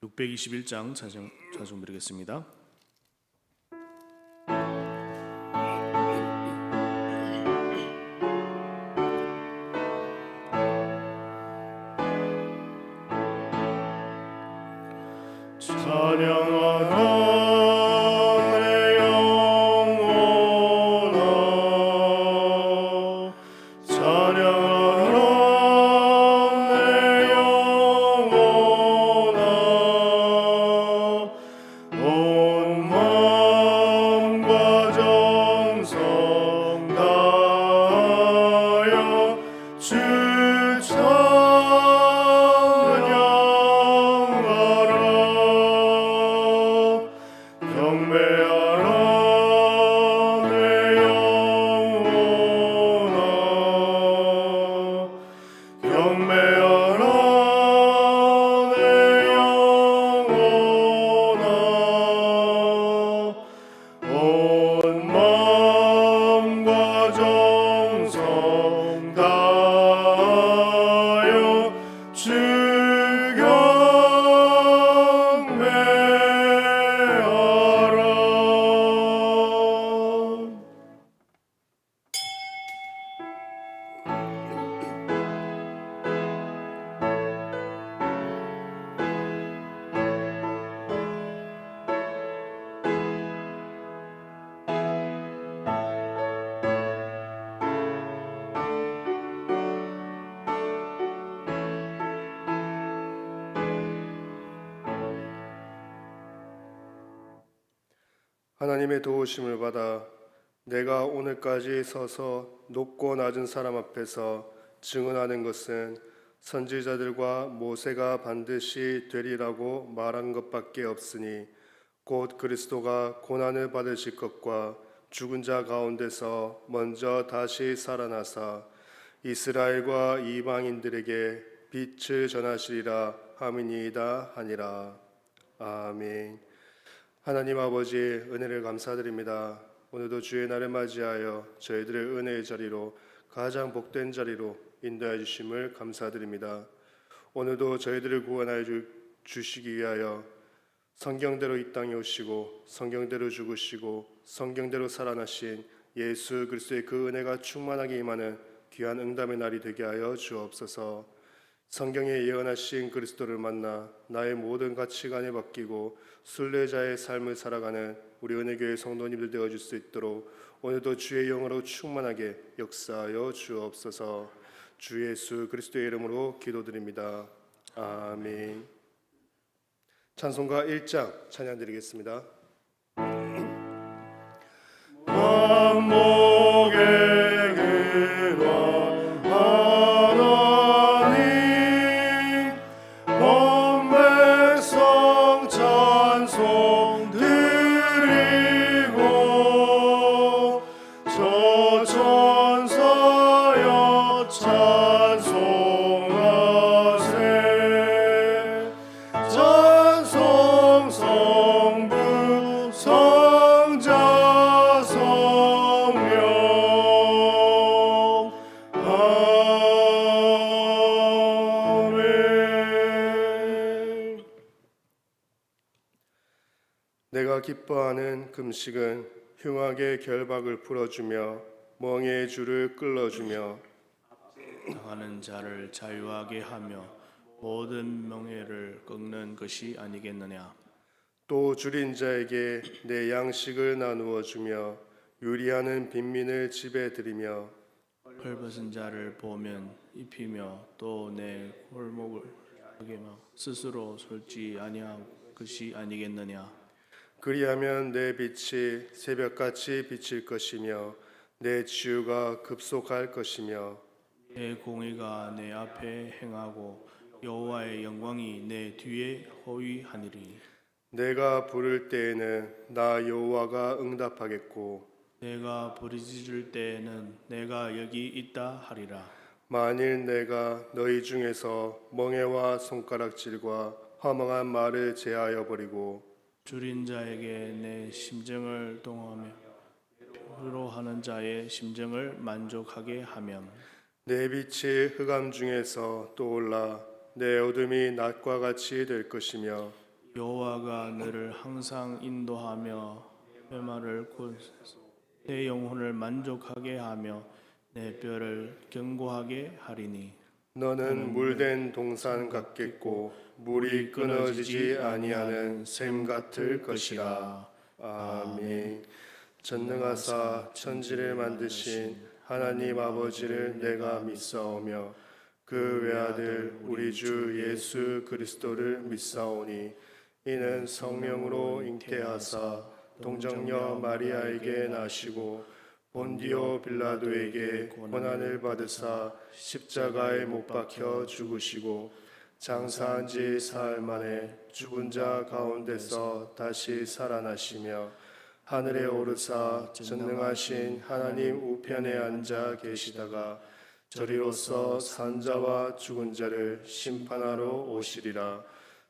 621장 찬송 드리겠습니다. 하나님의 도우심을 받아 내가 오늘까지 서서 높고 낮은 사람 앞에서 증언하는 것은 선지자들과 모세가 반드시 되리라고 말한 것밖에 없으니 곧 그리스도가 고난을 받으실 것과 죽은 자 가운데서 먼저 다시 살아나사 이스라엘과 이방인들에게 빛을 전하시리라 함이니이다 하니라. 아멘. 하나님 아버지, 은혜를 감사드립니다. 오늘도 주의 날을 맞이하여 저희들의 은혜의 자리로, 가장 복된 자리로 인도해 주심을 감사드립니다. 오늘도 저희들을 구원하여 주시기 위하여 성경대로 이 땅에 오시고 성경대로 죽으시고 성경대로 살아나신 예수 그리스도의 그 은혜가 충만하게 임하는 귀한 응답의 날이 되게 하여 주옵소서. 성경에 예언하신 그리스도를 만나 나의 모든 가치관이 바뀌고 순례자의 삶을 살아가는 우리 은혜교회 성도님들 되어줄 수 있도록 오늘도 주의 영으로 충만하게 역사하여 주옵소서. 주 예수 그리스도의 이름으로 기도드립니다. 아멘. 찬송가 1장 찬양 드리겠습니다. 내가 기뻐하는 금식은 흉악의 결박을 풀어주며 멍에의 줄을 끌어주며 당하는 자를 자유하게 하며 모든 명예를 꺾는 것이 아니겠느냐. 또 줄인 자에게 내 양식을 나누어 주며 유리하는 빈민을 집에 들이며 헐벗은 자를 보면 입히며 또 내 골목을 하게며 스스로 솔지 아니한 것이 아니겠느냐. 그리하면 내 빛이 새벽같이 비칠 것이며 내 치유가 급속할 것이며 내 공의가 내 앞에 행하고 여호와의 영광이 내 뒤에 호위하니리. 내가 부를 때에는 나 여호와가 응답하겠고 내가 부르짖을 때에는 내가 여기 있다 하리라. 만일 내가 너희 중에서 멍에와 손가락질과 허망한 말을 제하여 버리고 줄인 자에게 내 심정을 동하며 위로하는 자의 심정을 만족하게 하면 내 빛이 흑암 중에서 떠올라 내 어둠이 낮과 같이 될 것이며 여호와가 너를 항상 인도하며 내 말을 곧 내 영혼을 만족하게 하며 내 뼈를 견고하게 하리니 너는 물된 동산 같겠고 물이 끊어지지 아니하는 샘 같을 것이라. 아멘. 전능하사 천지를 만드신 하나님 아버지를 내가 믿사오며 그 외아들 우리 주 예수 그리스도를 믿사오니 이는 성령으로 잉태하사 동정녀 마리아에게 나시고 본디오 빌라도에게 고난을 받으사 십자가에 못 박혀 죽으시고 장사한 지 사흘 만에 죽은 자 가운데서 다시 살아나시며 하늘에 오르사 전능하신 하나님 우편에 앉아 계시다가 저리로서 산 자와 죽은 자를 심판하러 오시리라.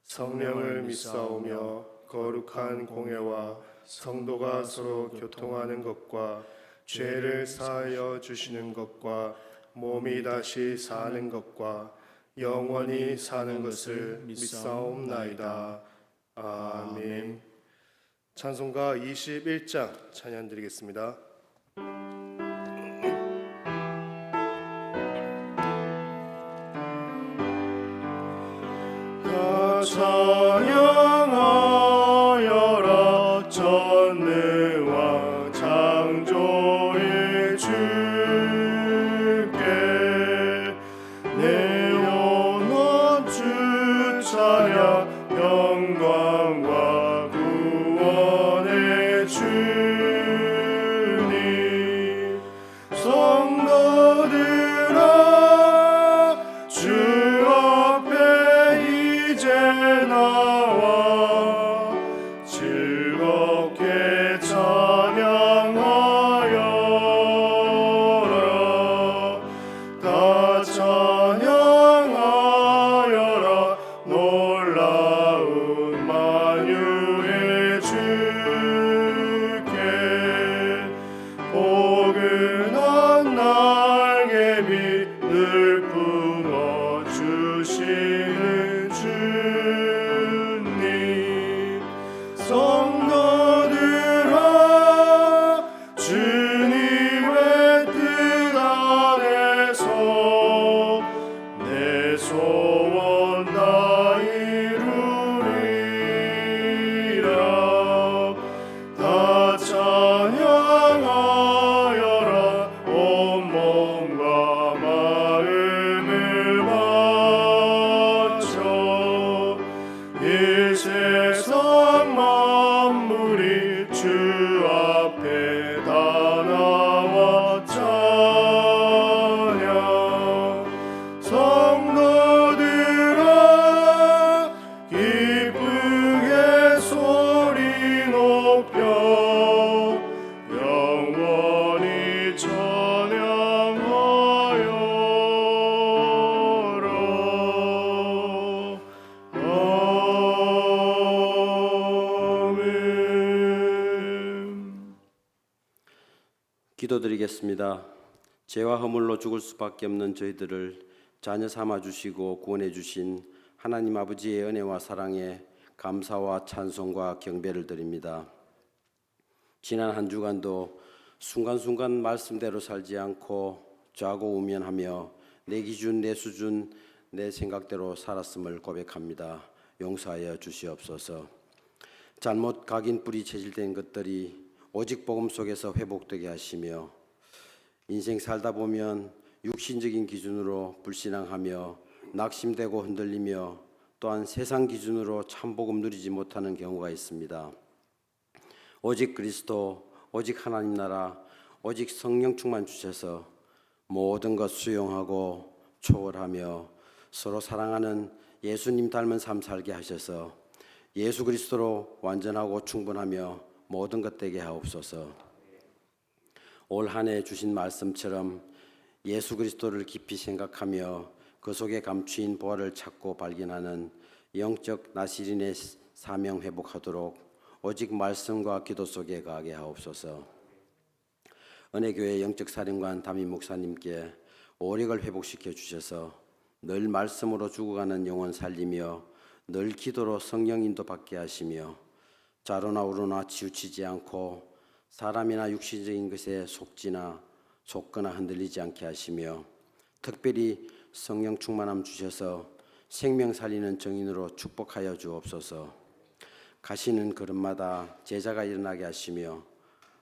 성령을 믿사오며 거룩한 공회와 성도가 서로 교통하는 것과 죄를 사하여 주시는 것과 몸이 다시 사는 것과 영원히 사는 것을 믿사옵나이다. 아멘. 찬송가 21장 찬양 드리겠습니다. 찬양하여라 전능왕 창조의 주께 내 영혼 주 찬양 영광과 구원의 주님 성도들아 주 앞에 이제 나와 즐겁게 찬양하여라. 다 찬양하여라. 놀라운 만유의 주께 포근한 날개 밑을 품어 주시는 주님 성도들아 주님의 뜻 안에서 내 소원 다 이루리라. 다 찬양하여라. 온몸과 마음을 바쳐 이 세상 만물이 주 앞에 다 나와 찬양 성도들아 기쁘게 소리 높여 영원히 찬양하여라. 아멘. 기도드리겠습니다. 죄와 허물로 죽을 수밖에 없는 저희들을 자녀 삼아 주시고 구원해 주신 하나님 아버지의 은혜와 사랑에 감사와 찬송과 경배를 드립니다. 지난 한 주간도 순간순간 말씀대로 살지 않고 좌고우면하며 내 기준, 내 수준, 내 생각대로 살았음을 고백합니다. 용서하여 주시옵소서. 잘못 각인 뿌리 체질된 것들이 오직 복음 속에서 회복되게 하시며 인생 살다 보면 육신적인 기준으로 불신앙하며 낙심되고 흔들리며 또한 세상 기준으로 참 복음 누리지 못하는 경우가 있습니다. 오직 그리스도, 오직 하나님 나라, 오직 성령 충만 주셔서 모든 것 수용하고 초월하며 서로 사랑하는 예수님 닮은 삶 살게 하셔서 예수 그리스도로 완전하고 충분하며 모든 것 되게 하옵소서. 올 한 해 주신 말씀처럼 예수 그리스도를 깊이 생각하며 그 속에 감추인 보화를 찾고 발견하는 영적 나시린의 사명 회복하도록 오직 말씀과 기도 속에 가게 하옵소서. 은혜교회 영적 사령관 담임 목사님께 오력을 회복시켜 주셔서 늘 말씀으로 죽어가는 영혼 살리며 늘 기도로 성령 인도받게 하시며 좌로나 우로나 치우치지 않고 사람이나 육신적인 것에 속거나 흔들리지 않게 하시며 특별히 성령 충만함 주셔서 생명 살리는 정인으로 축복하여 주옵소서. 가시는 걸음마다 제자가 일어나게 하시며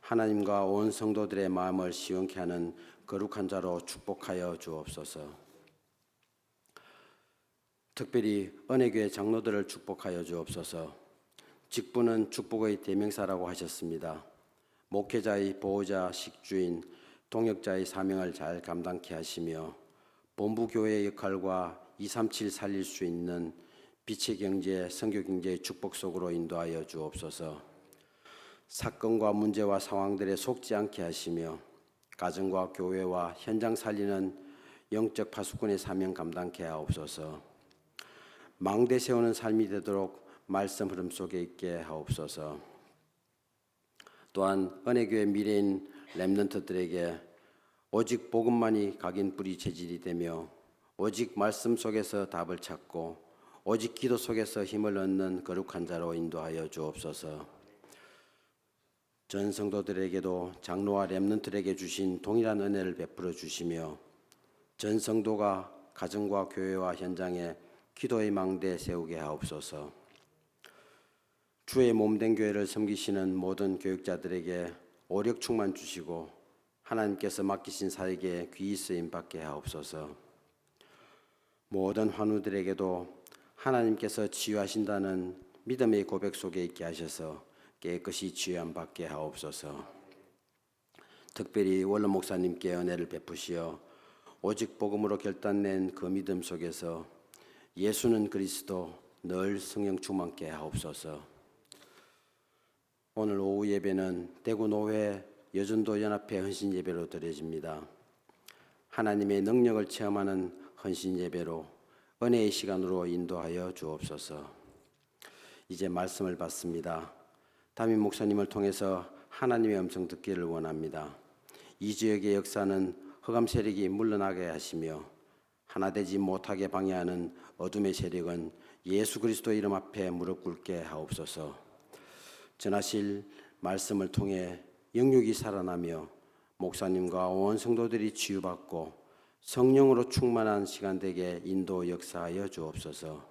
하나님과 온 성도들의 마음을 시원케 하는 거룩한 자로 축복하여 주옵소서. 특별히 은혜교회 장로들을 축복하여 주옵소서. 직분은 축복의 대명사라고 하셨습니다. 목회자의 보호자, 식주인, 동역자의 사명을 잘 감당케 하시며 본부교회의 역할과 237 살릴 수 있는 빛의 경제, 선교 경제의 축복 속으로 인도하여 주옵소서. 사건과 문제와 상황들에 속지 않게 하시며 가정과 교회와 현장 살리는 영적 파수꾼의 사명 감당케 하옵소서. 망대 세우는 삶이 되도록 말씀 흐름 속에 있게 하옵소서. 또한 은혜교회 미래인 렘넌트들에게 오직 복음만이 각인 뿌리 체질이 되며 오직 말씀 속에서 답을 찾고 오직 기도 속에서 힘을 얻는 거룩한 자로 인도하여 주옵소서. 전 성도들에게도 장로와 렘넌트에게 주신 동일한 은혜를 베풀어 주시며 전 성도가 가정과 교회와 현장에 기도의 망대 세우게 하옵소서. 주의 몸된 교회를 섬기시는 모든 교육자들에게 오력 충만 주시고 하나님께서 맡기신 사역에 귀히 쓰임 받게 하옵소서. 모든 환우들에게도 하나님께서 치유하신다는 믿음의 고백 속에 있게 하셔서 깨끗이 치유함 받게 하옵소서. 특별히 원로 목사님께 은혜를 베푸시어 오직 복음으로 결단낸 그 믿음 속에서 예수는 그리스도 늘 성령 충만케 하옵소서. 오늘 오후 예배는 대구 노회 여전도 연합회 헌신 예배로 드려집니다. 하나님의 능력을 체험하는 헌신 예배로 은혜의 시간으로 인도하여 주옵소서. 이제 말씀을 받습니다. 담임 목사님을 통해서 하나님의 음성 듣기를 원합니다. 이 지역의 역사는 흑암 세력이 물러나게 하시며 하나 되지 못하게 방해하는 어둠의 세력은 예수 그리스도 이름 앞에 무릎 꿇게 하옵소서. 전하실 말씀을 통해 영육이 살아나며 목사님과 온 성도들이 치유받고 성령으로 충만한 시간 되게 인도 역사하여 주옵소서.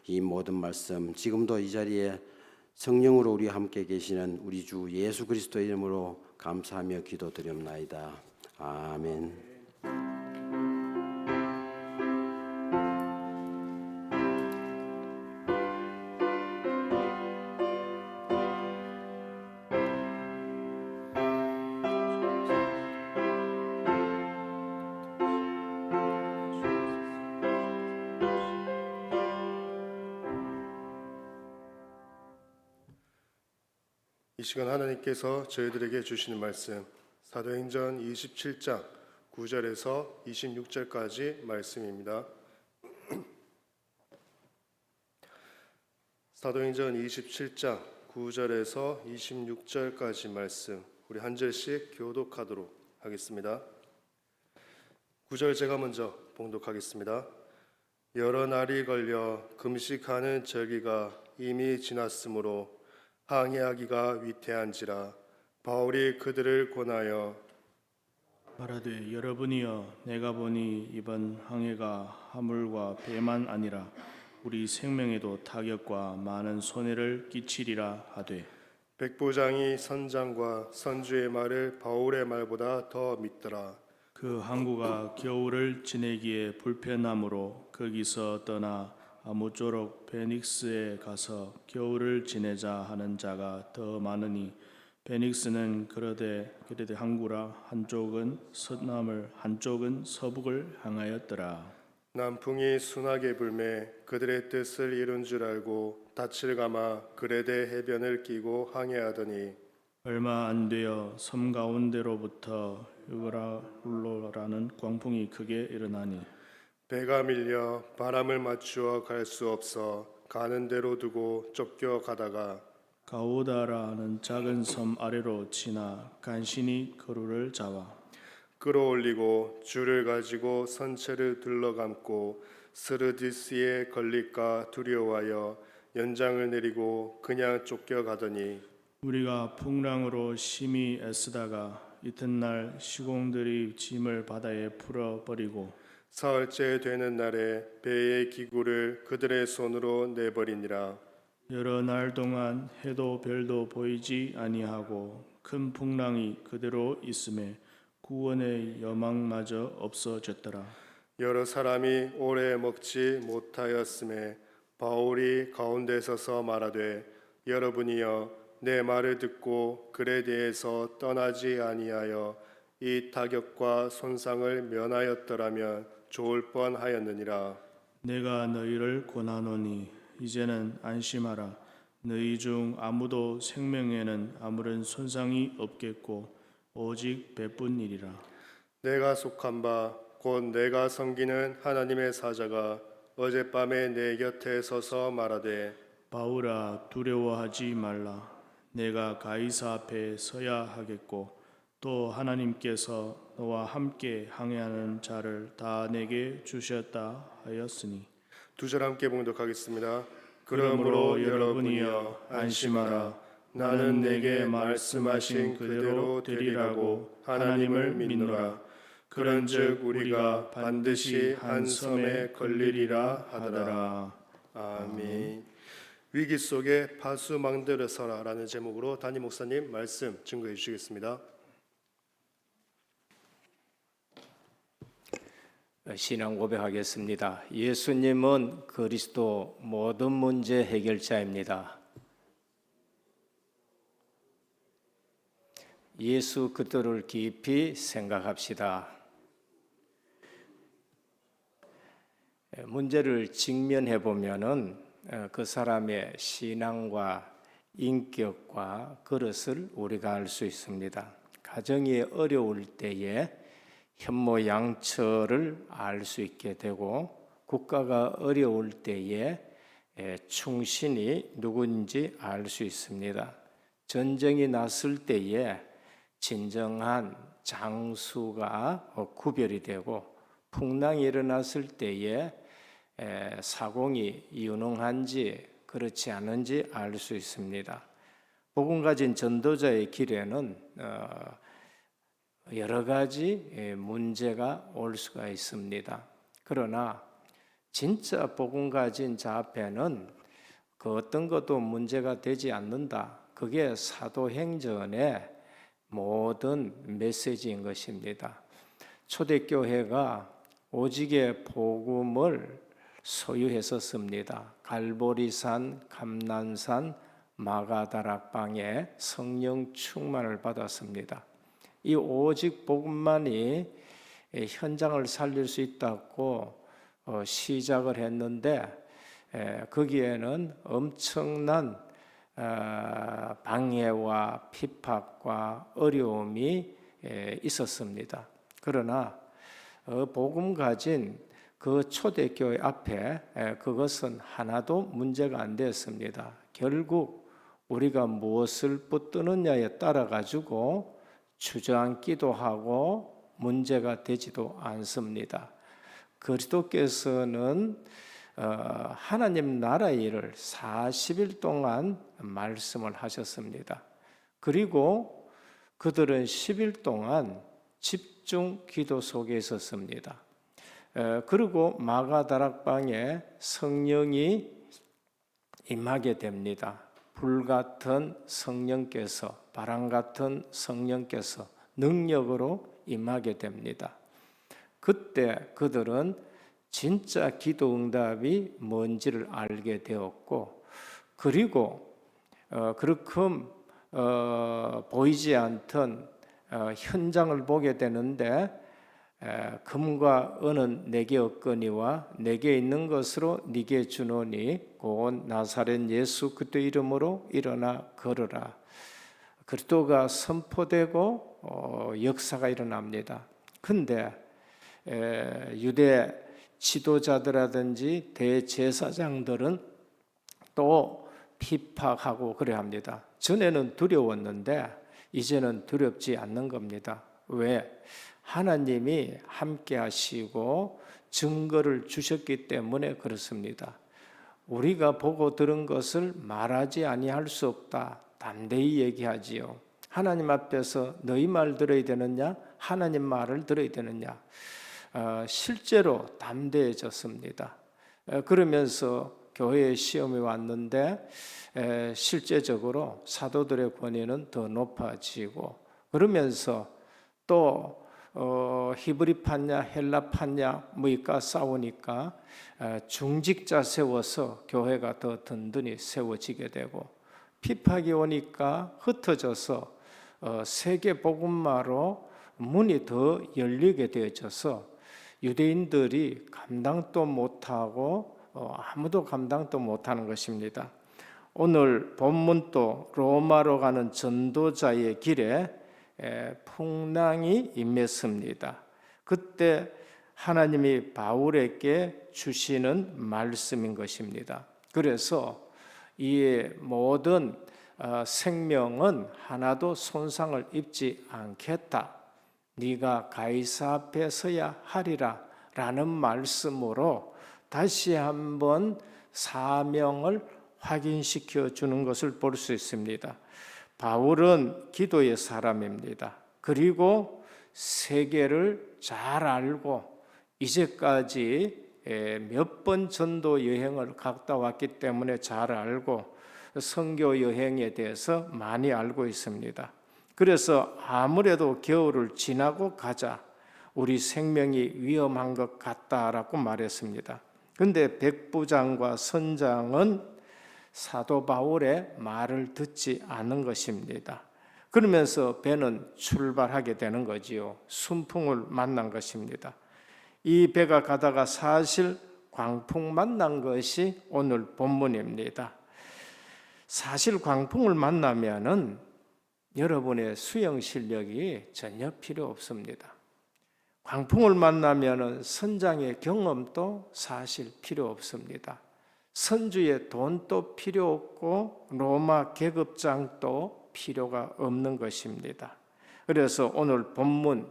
이 모든 말씀 지금도 이 자리에 성령으로 우리 함께 계시는 우리 주 예수 그리스도 이름으로 감사하며 기도드립나이다. 아멘. 이 시간 하나님께서 저희들에게 주시는 말씀 사도행전 27장 9절에서 26절까지 말씀입니다. 사도행전 27장 9절에서 26절까지 말씀 우리 한 절씩 교독하도록 하겠습니다. 9절 제가 먼저 봉독하겠습니다. 여러 날이 걸려 금식하는 절기가 이미 지났으므로 항해하기가 위태한지라 바울이 그들을 권하여 말하되 여러분이여 내가 보니 이번 항해가 화물과 배만 아니라 우리 생명에도 타격과 많은 손해를 끼치리라 하되 백부장이 선장과 선주의 말을 바울의 말보다 더 믿더라. 그 항구가 겨울을 지내기에 불편하므로 거기서 떠나 아무쪼록 베닉스에 가서 겨울을 지내자 하는 자가 더 많으니 베닉스는 그러되 항구라 한쪽은 서남을 한쪽은 서북을 향하였더라. 남풍이 순하게 불매 그들의 뜻을 이룬 줄 알고 닻을 감아 그레데 해변을 끼고 항해하더니 얼마 안 되어 섬 가운데로부터 유그라울로라는 광풍이 크게 일어나니 배가 밀려 바람을 맞추어 갈 수 없어 가는 대로 두고 쫓겨 가다가 가오다라는 작은 섬 아래로 지나 간신히 그루를 잡아 끌어올리고 줄을 가지고 선체를 둘러감고 스르디스에 걸릴까 두려워하여 연장을 내리고 그냥 쫓겨가더니 우리가 풍랑으로 심히 애쓰다가 이튿날 시공들이 짐을 바다에 풀어버리고 사흘째 되는 날에 배의 기구를 그들의 손으로 내버리니라. 여러 날 동안 해도 별도 보이지 아니하고 큰 풍랑이 그대로 있음에 구원의 여망마저 없어졌더라. 여러 사람이 오래 먹지 못하였음에 바울이 가운데 서서 말하되 여러분이여 내 말을 듣고 그레데에서 떠나지 아니하여 이 타격과 손상을 면하였더라면 좋을 뻔하였느니라. 내가 너희를 권하노니 이제는 안심하라. 너희 중 아무도 생명에는 아무런 손상이 없겠고 오직 배뿐이리라. 내가 속한 바 곧 내가 섬기는 하나님의 사자가 어젯밤에 내 곁에 서서 말하되 바울아 두려워하지 말라. 내가 가이사 앞에 서야 하겠고 또 하나님께서 너와 함께 항해하는 자를 다 내게 주셨다 하였으니 두 절 함께 봉독하겠습니다. 그러므로 여러분이여 안심하라. 나는 내게 말씀하신 그대로 되리라고 하나님을 믿노라. 그런즉 우리가 반드시 한 섬에 걸리리라 하더라. 아멘. 위기 속에 파수망대를 서라라는 제목으로 담임 목사님 말씀 증거해 주시겠습니다. 신앙 고백하겠습니다. 예수님은 그리스도 모든 문제 해결자입니다. 예수 그리스도를 깊이 생각합시다. 문제를 직면해 보면은 그 사람의 신앙과 인격과 그릇을 우리가 알 수 있습니다. 가정이 어려울 때에 현모양처를 알 수 있게 되고 국가가 어려울 때에 충신이 누구인지 알 수 있습니다. 전쟁이 났을 때에 진정한 장수가 구별이 되고 풍랑이 일어났을 때에 사공이 유능한지 그렇지 않은지 알 수 있습니다. 복음 가진 전도자의 길에는 여러 가지 문제가 올 수가 있습니다. 그러나 진짜 복음 가진 자 앞에는 그 어떤 것도 문제가 되지 않는다. 그게 사도행전의 모든 메시지인 것입니다. 초대교회가 오직의 복음을 소유했었습니다. 갈보리산, 감난산, 마가다락방에 성령 충만을 받았습니다. 이 오직 복음만이 현장을 살릴 수 있다고 시작을 했는데 거기에는 엄청난 방해와 핍박과 어려움이 있었습니다. 그러나 복음 가진 그 초대교회 앞에 그것은 하나도 문제가 안 되었습니다. 결국 우리가 무엇을 붙드느냐에 따라 가지고 주저앉기도 하고 문제가 되지도 않습니다. 그리스도께서는 하나님 나라의 일을 40일 동안 말씀을 하셨습니다. 그리고 그들은 10일 동안 집중 기도 속에 있었습니다. 그리고 마가다락방에 성령이 임하게 됩니다. 불같은 성령께서, 바람 같은 성령께서 능력으로 임하게 됩니다. 그때 그들은 진짜 기도 응답이 뭔지를 알게 되었고, 그리고 그렇게 보이지 않던 현장을 보게 되는데, 금과 은은 내게 없거니와 내게 있는 것으로 네게 주노니 곧 나사렛 예수 그리스도 이름으로 일어나 걸으라. 그리스도가 선포되고 역사가 일어납니다. 근데 유대 지도자들이라든지 대제사장들은 또 핍박하고 그래 합니다. 전에는 두려웠는데 이제는 두렵지 않는 겁니다. 왜? 하나님이 함께 하시고 증거를 주셨기 때문에 그렇습니다. 우리가 보고 들은 것을 말하지 아니할 수 없다. 담대히 얘기하지요. 하나님 앞에서 너희 말 들어야 되느냐? 하나님 말을 들어야 되느냐? 실제로 담대해졌습니다. 그러면서 교회에 시험이 왔는데 실제적으로 사도들의 권위는 더 높아지고, 그러면서 또 히브리 파냐 헬라 파냐 뭐니까 싸우니까 중직자 세워서 교회가 더 든든히 세워지게 되고, 핍박이 오니까 흩어져서 세계 복음화로 문이 더 열리게 되어져서 유대인들이 감당도 못하고 아무도 감당도 못하는 것입니다. 오늘 본문도 로마로 가는 전도자의 길에 풍랑이 임했습니다. 그때 하나님이 바울에게 주시는 말씀인 것입니다. 그래서 이 모든 생명은 하나도 손상을 입지 않겠다. 네가 가이사 앞에 서야 하리라 라는 말씀으로 다시 한번 사명을 확인시켜 주는 것을 볼 수 있습니다. 바울은 기도의 사람입니다. 그리고 세계를 잘 알고 이제까지 몇 번 전도 여행을 갔다 왔기 때문에 잘 알고 선교 여행에 대해서 많이 알고 있습니다. 그래서 아무래도 겨울을 지나고 가자. 우리 생명이 위험한 것 같다라고 말했습니다. 그런데 백부장과 선장은 사도 바울의 말을 듣지 않은 것입니다. 그러면서 배는 출발하게 되는 거지요. 순풍을 만난 것입니다. 이 배가 가다가 사실 광풍 만난 것이 오늘 본문입니다. 사실 광풍을 만나면은 여러분의 수영 실력이 전혀 필요 없습니다. 광풍을 만나면은 선장의 경험도 사실 필요 없습니다. 선주의 돈도 필요 없고 로마 계급장도 필요가 없는 것입니다. 그래서 오늘 본문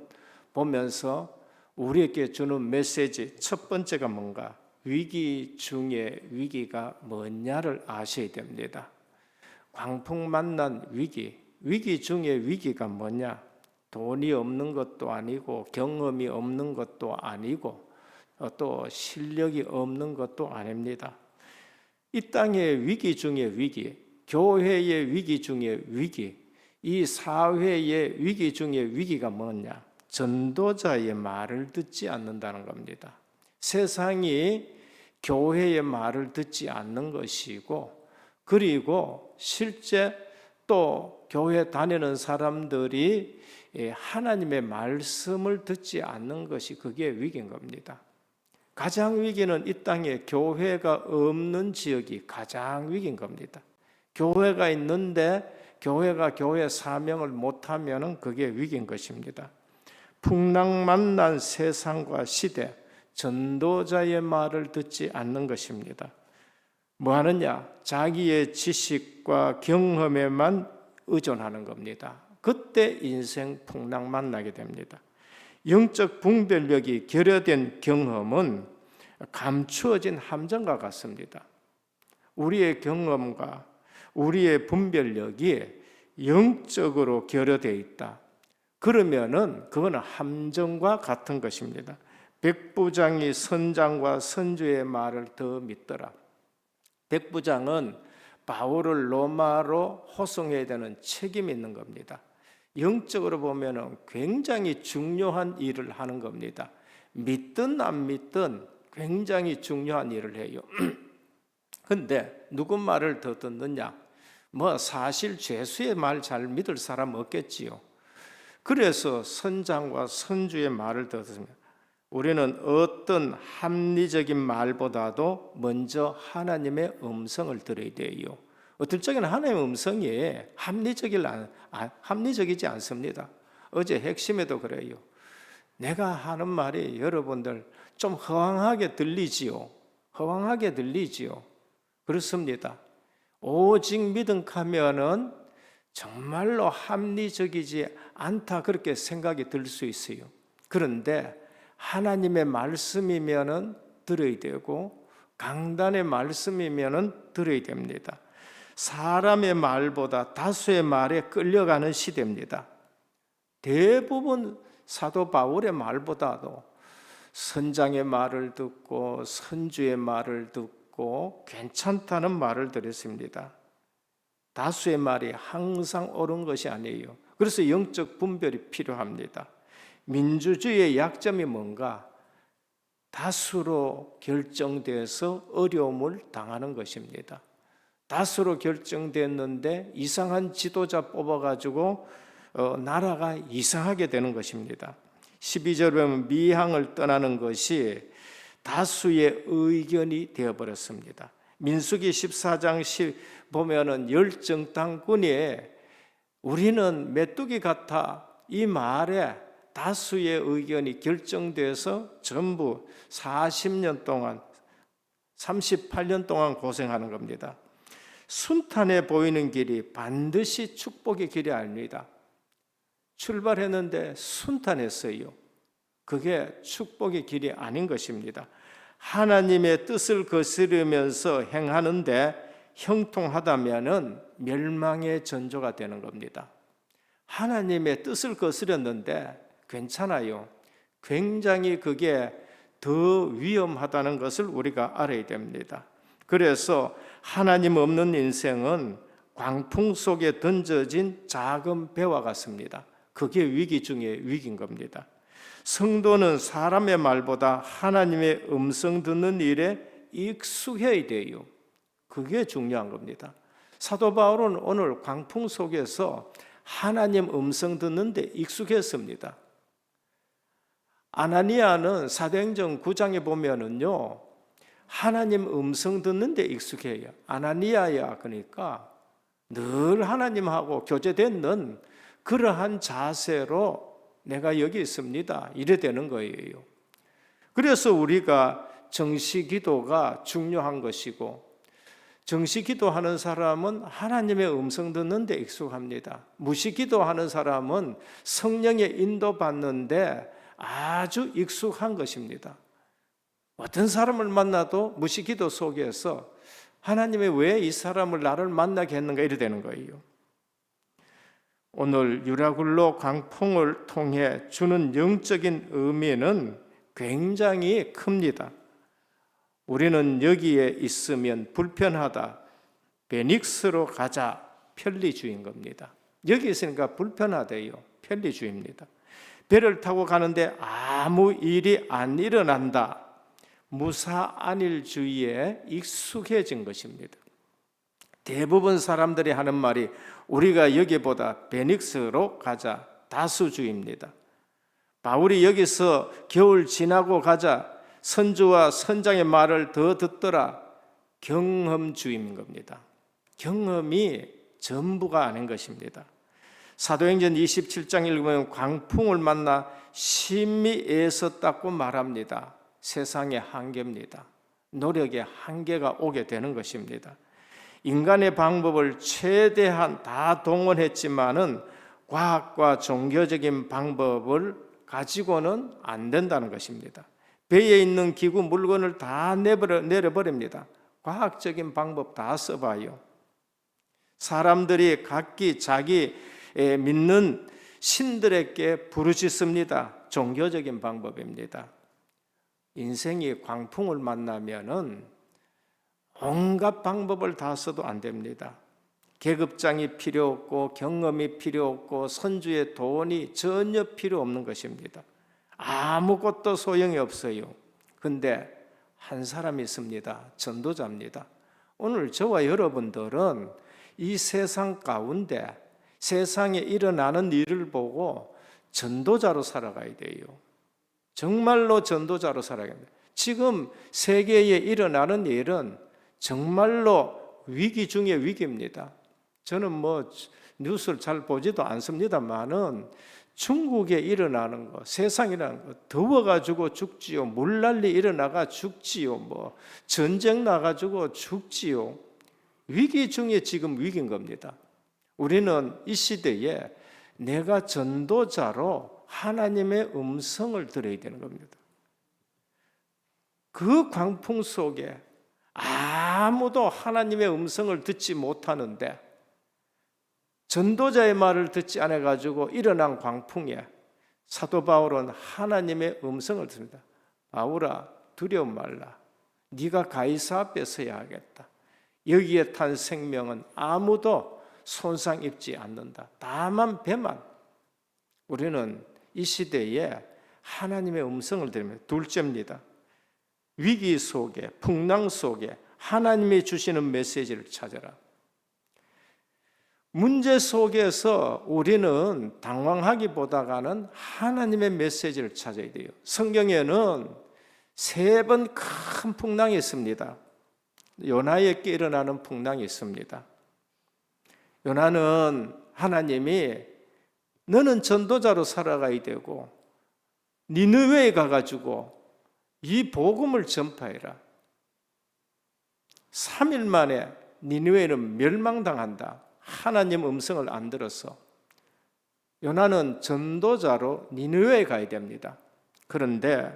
보면서 우리에게 주는 메시지 첫 번째가 뭔가? 위기 중에 위기가 뭐냐를 아셔야 됩니다. 광풍 만난 위기 중에 위기가 뭐냐? 돈이 없는 것도 아니고 경험이 없는 것도 아니고 또 실력이 없는 것도 아닙니다. 이 땅의 위기 중에 위기, 교회의 위기 중에 위기, 이 사회의 위기 중에 위기가 뭐냐? 전도자의 말을 듣지 않는다는 겁니다. 세상이 교회의 말을 듣지 않는 것이고, 그리고 실제 또 교회 다니는 사람들이 하나님의 말씀을 듣지 않는 것이 그게 위기인 겁니다. 가장 위기는 이 땅에 교회가 없는 지역이 가장 위기인 겁니다. 교회가 있는데 교회가 교회 사명을 못하면 그게 위기인 것입니다. 풍랑 만난 세상과 시대, 전도자의 말을 듣지 않는 것입니다. 뭐 하느냐? 자기의 지식과 경험에만 의존하는 겁니다. 그때 인생 풍랑 만나게 됩니다. 영적 분별력이 결여된 경험은 감추어진 함정과 같습니다. 우리의 경험과 우리의 분별력이 영적으로 결여되어 있다. 그러면은 그거는 함정과 같은 것입니다. 백부장이 선장과 선주의 말을 더 믿더라. 백부장은 바울을 로마로 호송해야 되는 책임이 있는 겁니다. 영적으로 보면은 굉장히 중요한 일을 하는 겁니다. 믿든 안 믿든 굉장히 중요한 일을 해요. 근데 누구 말을 더 듣느냐? 뭐 사실 죄수의 말 잘 믿을 사람 없겠지요. 그래서 선장과 선주의 말을 더 듣습니다. 우리는 어떤 합리적인 말보다도 먼저 하나님의 음성을 들어야 돼요. 어떨 적에는 하나님의 음성이 합리적이지 않습니다. 어제 핵심에도 그래요. 내가 하는 말이 여러분들 좀 허황하게 들리지요. 허황하게 들리지요. 그렇습니다. 오직 믿음하면은 정말로 합리적이지 않다 그렇게 생각이 들 수 있어요. 그런데 하나님의 말씀이면은 들어야 되고 강단의 말씀이면은 들어야 됩니다. 사람의 말보다 다수의 말에 끌려가는 시대입니다. 대부분 사도 바울의 말보다도 선장의 말을 듣고 선주의 말을 듣고 괜찮다는 말을 들었습니다. 다수의 말이 항상 옳은 것이 아니에요. 그래서 영적 분별이 필요합니다. 민주주의의 약점이 뭔가? 다수로 결정돼서 어려움을 당하는 것입니다. 다수로 결정됐는데 이상한 지도자 뽑아가지고 나라가 이상하게 되는 것입니다. 12절에 보면 미항을 떠나는 것이 다수의 의견이 되어버렸습니다. 민수기 14장 10 보면은 열정당군이 우리는 메뚜기 같아 이 말에 다수의 의견이 결정돼서 전부 40년 동안 38년 동안 고생하는 겁니다. 순탄해 보이는 길이 반드시 축복의 길이 아닙니다. 출발했는데 순탄했어요. 그게 축복의 길이 아닌 것입니다. 하나님의 뜻을 거스르면서 행하는데 형통하다면은 멸망의 전조가 되는 겁니다. 하나님의 뜻을 거스렸는데 괜찮아요. 굉장히 그게 더 위험하다는 것을 우리가 알아야 됩니다. 그래서 하나님 없는 인생은 광풍 속에 던져진 작은 배와 같습니다. 그게 위기 중에 위기인 겁니다. 성도는 사람의 말보다 하나님의 음성 듣는 일에 익숙해야 돼요. 그게 중요한 겁니다. 사도 바울은 오늘 광풍 속에서 하나님 음성 듣는데 익숙했습니다. 아나니아는 사도행전 9장에 보면은요, 하나님 음성 듣는데 익숙해요. 아나니아야, 그러니까 늘 하나님하고 교제되는 그러한 자세로 내가 여기 있습니다. 이래 되는 거예요. 그래서 우리가 정시기도가 중요한 것이고, 정시기도하는 사람은 하나님의 음성 듣는데 익숙합니다. 무시기도하는 사람은 성령의 인도받는데 아주 익숙한 것입니다. 어떤 사람을 만나도 무시기도 속에서 하나님이 왜 이 사람을 나를 만나게 했는가 이래 되는 거예요. 오늘 유라굴로 광풍을 통해 주는 영적인 의미는 굉장히 큽니다. 우리는 여기에 있으면 불편하다. 베닉스로 가자. 편리주의인 겁니다. 여기 있으니까 불편하대요. 편리주의입니다. 배를 타고 가는데 아무 일이 안 일어난다. 무사안일주의에 익숙해진 것입니다. 대부분 사람들이 하는 말이 우리가 여기보다 베닉스로 가자. 다수주의입니다. 바울이 여기서 겨울 지나고 가자. 선주와 선장의 말을 더 듣더라. 경험주의인 겁니다. 경험이 전부가 아닌 것입니다. 사도행전 27장 읽으면 광풍을 만나 심히 애썼다고 말합니다. 세상의 한계입니다. 노력의 한계가 오게 되는 것입니다. 인간의 방법을 최대한 다 동원했지만은 과학과 종교적인 방법을 가지고는 안 된다는 것입니다. 배에 있는 기구 물건을 다 내려버립니다. 과학적인 방법 다 써봐요. 사람들이 각기 자기 믿는 신들에게 부르짖습니다. 종교적인 방법입니다. 인생이 광풍을 만나면은 온갖 방법을 다 써도 안 됩니다. 계급장이 필요 없고 경험이 필요 없고 선주의 돈이 전혀 필요 없는 것입니다. 아무것도 소용이 없어요. 근데 한 사람이 있습니다. 전도자입니다. 오늘 저와 여러분들은 이 세상 가운데 세상에 일어나는 일을 보고 전도자로 살아가야 돼요. 정말로 전도자로 살아가야 돼요. 지금 세계에 일어나는 일은 정말로 위기 중에 위기입니다. 저는 뉴스를 잘 보지도 않습니다만은 중국에 일어나는 거, 세상이라는 거, 더워가지고 죽지요. 물난리 일어나가 죽지요. 전쟁 나가지고 죽지요. 위기 중에 지금 위기인 겁니다. 우리는 이 시대에 내가 전도자로 하나님의 음성을 들어야 되는 겁니다. 그 광풍 속에 아무도 하나님의 음성을 듣지 못하는데 전도자의 말을 듣지 않아 가지고 일어난 광풍에 사도 바울은 하나님의 음성을 듣습니다. 바울아, 두려움 말라. 네가 가이사 앞에 서야 하겠다. 여기에 탄 생명은 아무도 손상 입지 않는다. 다만 배만. 우리는 이 시대에 하나님의 음성을 들으면 둘째입니다. 위기 속에, 풍랑 속에 하나님이 주시는 메시지를 찾아라. 문제 속에서 우리는 당황하기보다는 하나님의 메시지를 찾아야 돼요. 성경에는 3번 큰 풍랑이 있습니다. 요나에게 일어나는 풍랑이 있습니다. 요나는 하나님이 너는 전도자로 살아가야 되고 니느웨에 가가지고 이 복음을 전파해라. 3일 만에 니느웨는 멸망당한다. 하나님 음성을 안 들어서 요나는 전도자로 니느웨에 가야 됩니다. 그런데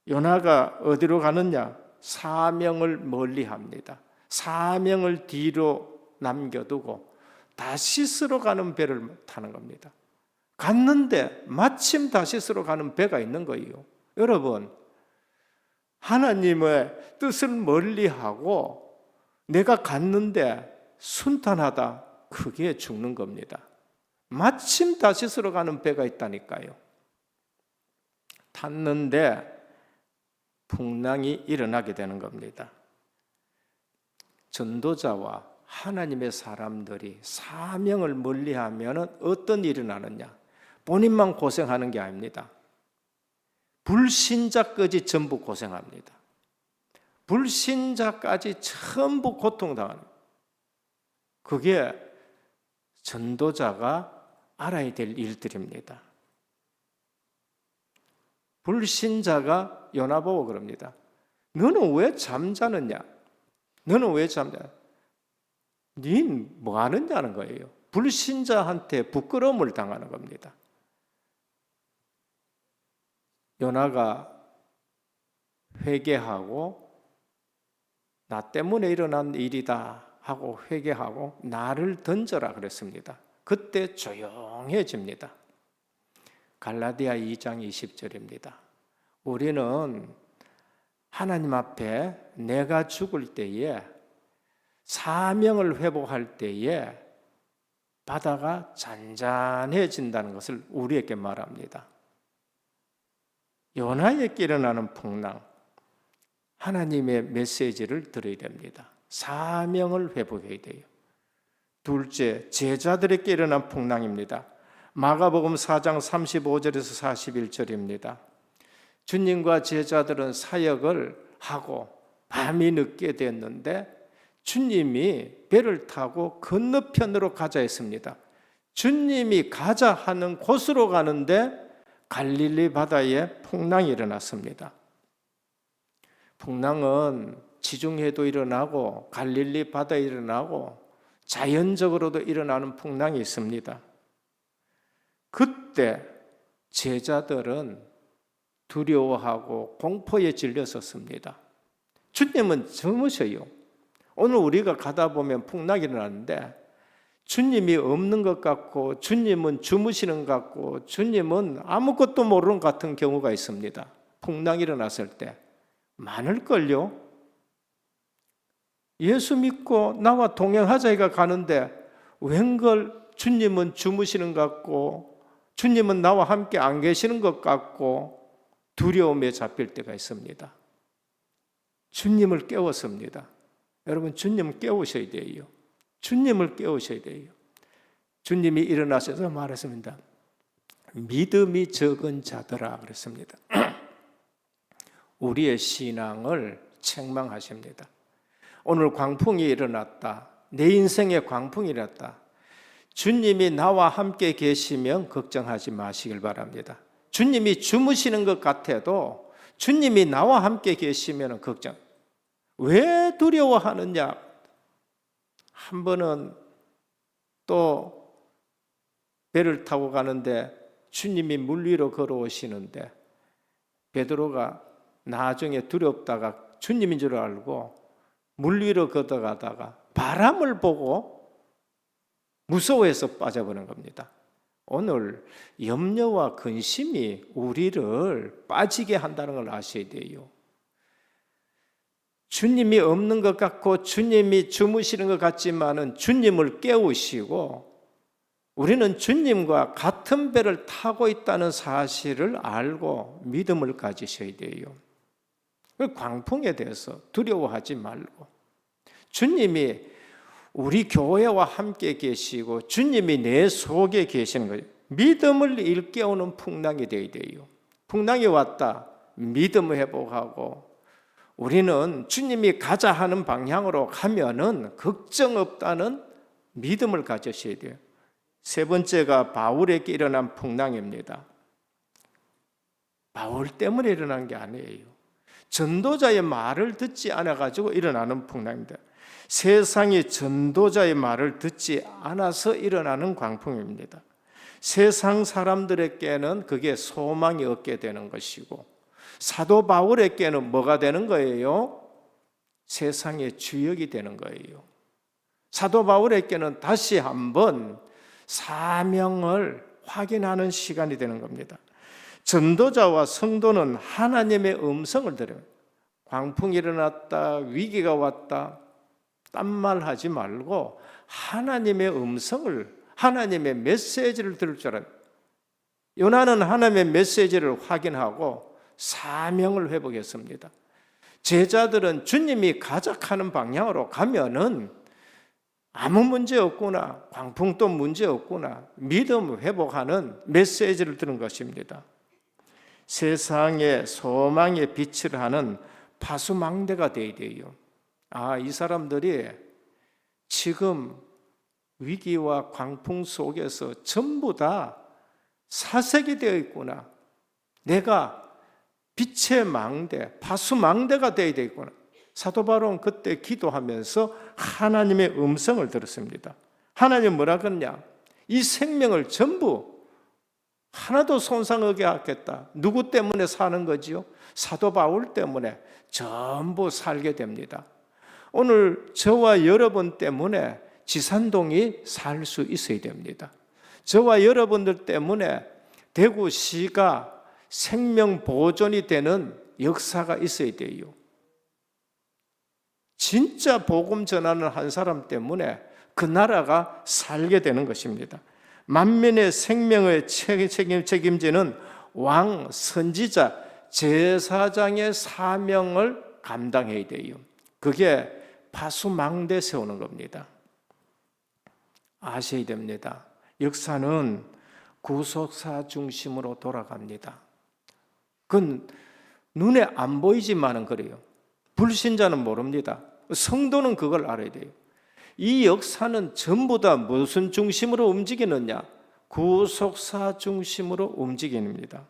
요나가 어디로 가느냐? 사명을 멀리합니다. 사명을 뒤로 남겨두고 다시스로 가는 배를 타는 겁니다. 갔는데 마침 다시스로 가는 배가 있는 거예요. 여러분, 하나님의 뜻을 멀리하고 내가 갔는데 순탄하다, 그게 죽는 겁니다. 마침 다시스로 가는 배가 있다니까요. 탔는데 풍랑이 일어나게 되는 겁니다. 전도자와 하나님의 사람들이 사명을 멀리하면 어떤 일이 일어나느냐? 본인만 고생하는 게 아닙니다. 불신자까지 전부 고생합니다. 불신자까지 전부 고통당하는 거예요. 그게 전도자가 알아야 될 일들입니다. 불신자가 요나 보고 그럽니다. 너는 왜 잠자느냐? 너는 왜 잠자느냐? 닌 뭐 하느냐는 거예요. 불신자한테 부끄러움을 당하는 겁니다. 요나가 회개하고 나 때문에 일어난 일이다 하고 회개하고 나를 던져라 그랬습니다. 그때 조용해집니다. 갈라디아 2장 20절입니다. 우리는 하나님 앞에 내가 죽을 때에 사명을 회복할 때에 바다가 잔잔해진다는 것을 우리에게 말합니다. 요나에게 일어나는 풍랑, 하나님의 메시지를 들어야 됩니다. 사명을 회복해야 돼요. 둘째, 제자들에게 일어난 풍랑입니다. 마가복음 4장 35절에서 41절입니다. 주님과 제자들은 사역을 하고 밤이 늦게 됐는데 주님이 배를 타고 건너편으로 가자 했습니다. 주님이 가자 하는 곳으로 가는데 갈릴리 바다에 풍랑이 일어났습니다. 풍랑은 지중해도 일어나고 갈릴리 바다에 일어나고 자연적으로도 일어나는 풍랑이 있습니다. 그때 제자들은 두려워하고 공포에 질렸었습니다. 주님은 젊으셔요. 오늘 우리가 가다 보면 풍랑이 일어나는데 주님이 없는 것 같고 주님은 주무시는 것 같고 주님은 아무것도 모르는 것 같은 경우가 있습니다. 풍랑이 일어났을 때 많을걸요. 예수 믿고 나와 동행하자가 가는데 웬걸 주님은 주무시는 것 같고 주님은 나와 함께 안 계시는 것 같고 두려움에 잡힐 때가 있습니다. 주님을 깨웠습니다. 여러분, 주님 깨우셔야 돼요. 주님을 깨우셔야 돼요. 주님이 일어나셔서 말했습니다. 믿음이 적은 자들아 그랬습니다. 우리의 신앙을 책망하십니다. 오늘 광풍이 일어났다. 내 인생에 광풍이 일어났다. 주님이 나와 함께 계시면 걱정하지 마시길 바랍니다. 주님이 주무시는 것 같아도 주님이 나와 함께 계시면 걱정. 왜 두려워하느냐? 한 번은 또 배를 타고 가는데 주님이 물 위로 걸어오시는데 베드로가 나중에 두렵다가 주님인 줄 알고 물 위로 걷어가다가 바람을 보고 무서워해서 빠져버린 겁니다. 오늘 염려와 근심이 우리를 빠지게 한다는 걸 아셔야 돼요. 주님이 없는 것 같고 주님이 주무시는 것 같지만은 주님을 깨우시고 우리는 주님과 같은 배를 타고 있다는 사실을 알고 믿음을 가지셔야 돼요. 광풍에 대해서 두려워하지 말고 주님이 우리 교회와 함께 계시고 주님이 내 속에 계시는 거예요. 믿음을 일깨우는 풍랑이 되어야 돼요. 풍랑이 왔다. 믿음 회복하고 우리는 주님이 가자 하는 방향으로 가면은 걱정 없다는 믿음을 가지셔야 돼요. 세 번째가 바울에게 일어난 풍랑입니다. 바울 때문에 일어난 게 아니에요. 전도자의 말을 듣지 않아가지고 일어나는 풍랑입니다. 세상이 전도자의 말을 듣지 않아서 일어나는 광풍입니다. 세상 사람들에게는 그게 소망이 없게 되는 것이고 사도 바울에게는 뭐가 되는 거예요? 세상의 주역이 되는 거예요. 사도 바울에게는 다시 한번 사명을 확인하는 시간이 되는 겁니다. 전도자와 성도는 하나님의 음성을 들어요. 광풍이 일어났다, 위기가 왔다, 딴말 하지 말고 하나님의 음성을, 하나님의 메시지를 들을 줄 알아요. 요나는 하나님의 메시지를 확인하고 사명을 회복했습니다. 제자들은 주님이 가작하는 방향으로 가면은 아무 문제 없구나, 광풍도 문제 없구나, 믿음 회복하는 메시지를 들은 것입니다. 세상에 소망의 빛을 하는 파수망대가 되어야 돼요. 이 사람들이 지금 위기와 광풍 속에서 전부 다 사색이 되어 있구나. 내가 빛의 망대, 파수망대가 되어야 되겠구나. 사도 바울은 그때 기도하면서 하나님의 음성을 들었습니다. 하나님 뭐라 그러냐? 이 생명을 전부 하나도 손상 없게 하겠다. 누구 때문에 사는 거지요? 사도 바울 때문에 전부 살게 됩니다. 오늘 저와 여러분 때문에 지산동이 살 수 있어야 됩니다. 저와 여러분들 때문에 대구시가 생명 보존이 되는 역사가 있어야 돼요. 진짜 복음 전하는 한 사람 때문에 그 나라가 살게 되는 것입니다. 만민의 생명을 책임지는 왕, 선지자, 제사장의 사명을 감당해야 돼요. 그게 파수망대 세우는 겁니다. 아셔야 됩니다. 역사는 구속사 중심으로 돌아갑니다. 그건 눈에 안 보이지만은 그래요. 불신자는 모릅니다. 성도는 그걸 알아야 돼요. 이 역사는 전부 다 무슨 중심으로 움직이느냐? 구속사 중심으로 움직입니다.